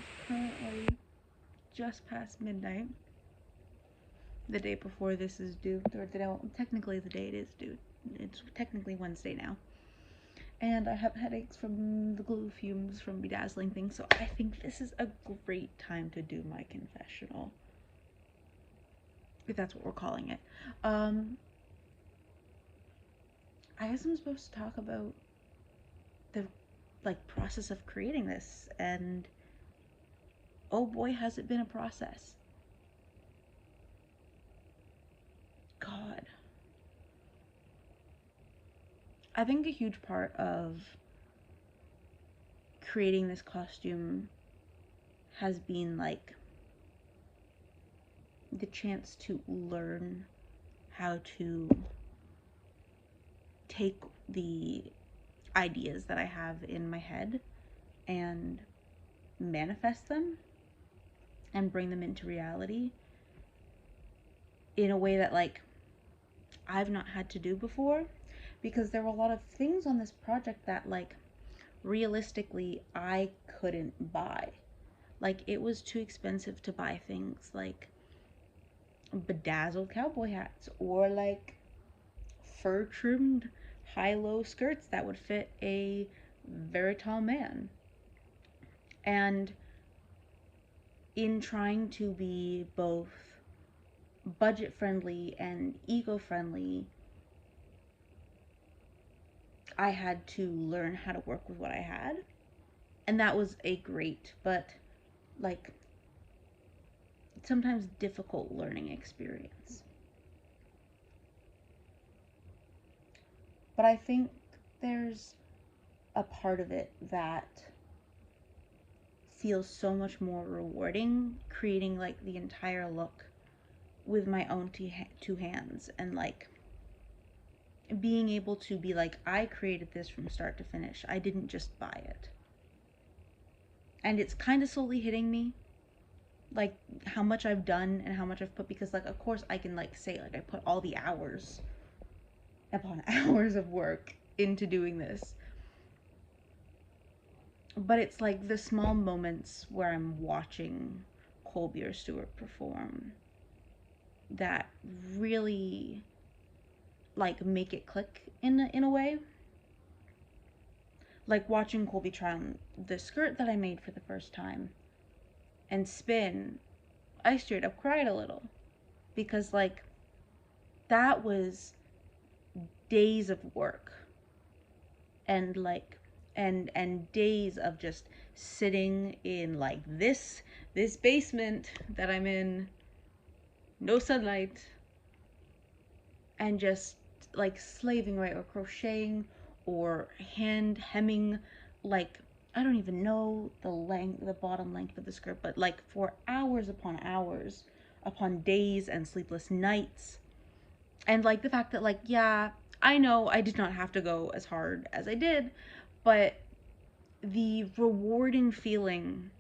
is currently just past midnight, the day before this is due, or technically the day it is due. It's technically Wednesday now. And I have headaches from the glue fumes from bedazzling things, so I think this is a great time to do my confessional. If that's what we're calling it. I guess I'm supposed to talk about the process of creating this, and oh boy, has it been a process. God. I think a huge part of creating this costume has been like the chance to learn how to take the ideas that I have in my head and manifest them and bring them into reality in a way that like I've not had to do before, because there were a lot of things on this project that like realistically I couldn't buy. Like it was too expensive to buy things like bedazzled cowboy hats or like fur trimmed high-low skirts that would fit a very tall man. And in trying to be both budget friendly and eco friendly, I had to learn how to work with what I had. And that was a great, but like sometimes difficult learning experience. But I think there's a part of it that feels so much more rewarding, creating like the entire look with my own two hands, and like being able to be like, I created this from start to finish. I didn't just buy it. And it's kind of slowly hitting me, like how much I've done and how much I've put, because like of course I can like say like I put all the hours upon hours of work into doing this. But it's like the small moments where I'm watching Colby or Stewart perform that really like make it click in a way. Like watching Colby try on the skirt that I made for the first time and spin, I straight up cried a little, because like that was days of work and like and days of just sitting in like this basement that I'm in, no sunlight, and just like slaving away or crocheting or hand hemming, like I don't even know the bottom length of the skirt, but like for hours upon hours, upon days and sleepless nights. And like the fact that like, yeah, I know I did not have to go as hard as I did, but the rewarding feeling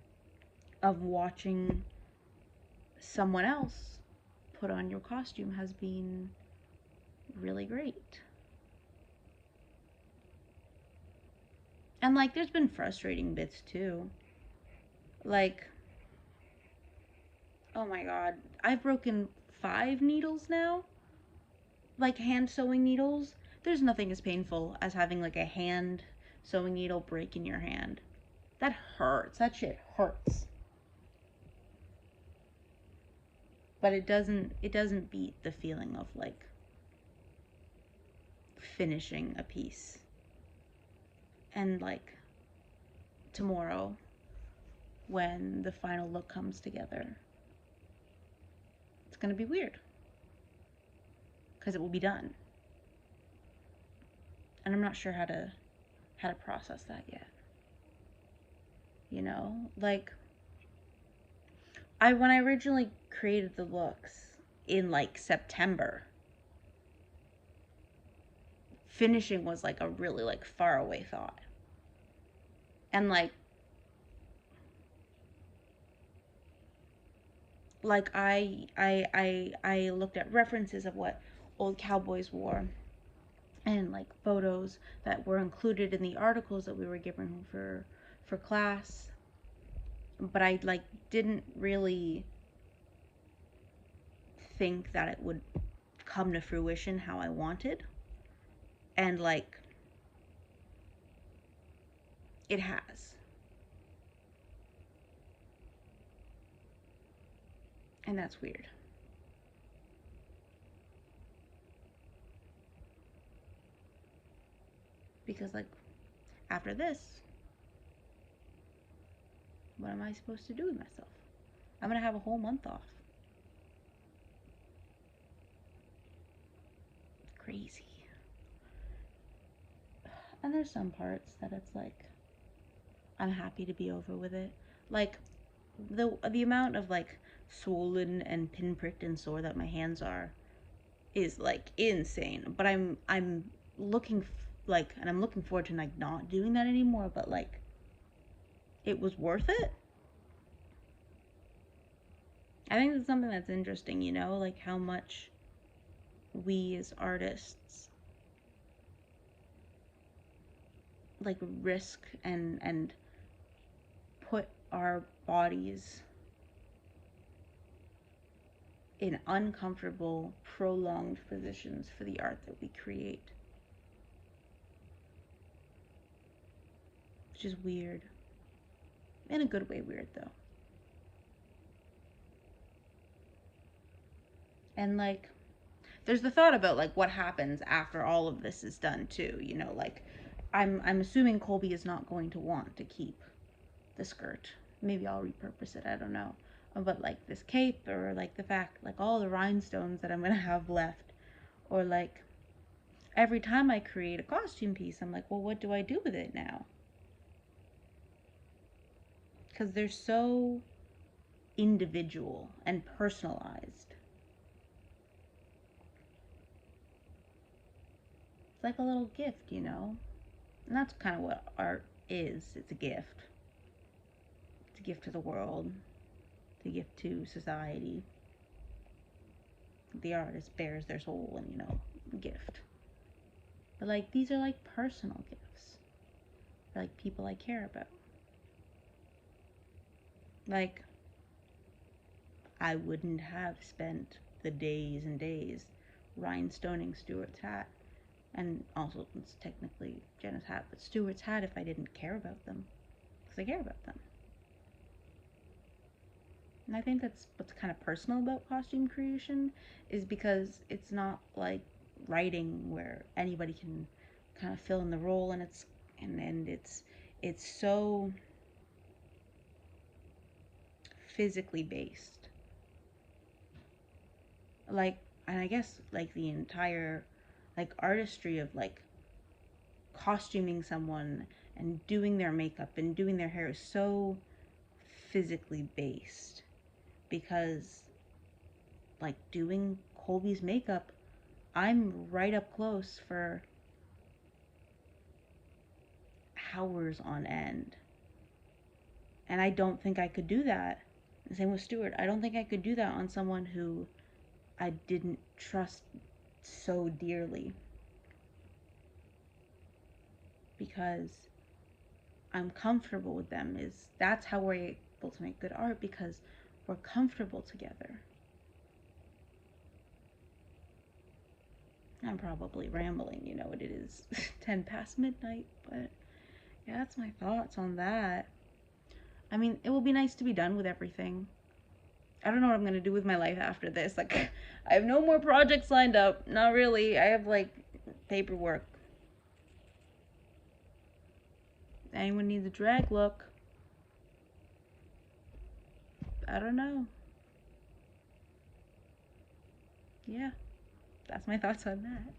of watching someone else put on your costume has been really great. And like there's been frustrating bits too. Like, oh my god, I've broken 5 needles now. Like hand sewing needles. There's nothing as painful as having like a hand sewing needle break in your hand. That hurts. That shit hurts. But it doesn't beat the feeling of like finishing a piece. And like tomorrow, when the final look comes together, it's gonna be weird because it will be done, and I'm not sure how to process that yet. You know, like when I originally created the looks in like September, finishing was like a really like far away thought, and like I looked at references of what old cowboys wore, and like photos that were included in the articles that we were given for class, but I like didn't really think that it would come to fruition how I wanted. And like it has. And that's weird. Because like after this, what am I supposed to do with myself? I'm gonna have a whole month off. Crazy. And there's some parts that it's like I'm happy to be over with it. Like the amount of like swollen and pinpricked and sore that my hands are is like insane. But I'm looking like, and I'm looking forward to like not doing that anymore. But like it was worth it. I think it's something that's interesting, you know, like how much we as artists like risk and put our bodies in uncomfortable, prolonged positions for the art that we create. Which is weird. In a good way, weird though. And like, there's the thought about like what happens after all of this is done too. You know, like I'm assuming Colby is not going to want to keep the skirt. Maybe I'll repurpose it. I don't know. But like this cape, or like the fact, like all the rhinestones that I'm gonna have left, or like every time I create a costume piece, I'm like, well, what do I do with it now? Because they're so individual and personalized. It's like a little gift, you know? And that's kind of what art is. It's a gift. It's a gift to the world. It's a gift to society. The artist bears their soul and, you know, gift. But like these are like personal gifts. For, like people I care about. Like I wouldn't have spent the days and days rhinestoning Stuart's hat. And also, it's technically Jenna's hat, but Stuart's hat if I didn't care about them. Because I care about them. And I think that's what's kind of personal about costume creation, is because it's not like writing where anybody can kind of fill in the role, and it's so physically based. Like, and I guess like the entire like artistry of like costuming someone and doing their makeup and doing their hair is so physically based, because like doing Colby's makeup, I'm right up close for hours on end. And I don't think I could do that. The same with Stuart. I don't think I could do that on someone who I didn't trust so dearly, because I'm comfortable with them. Is that's how we're able to make good art, because we're comfortable together. I'm probably rambling, you know, it is 10 past midnight, but yeah, that's my thoughts on that. I mean, it will be nice to be done with everything. I don't know what I'm going to do with my life after this. Like, I have no more projects lined up. Not really. I have, like, paperwork. Anyone needs a drag look? I don't know. Yeah, that's my thoughts on that.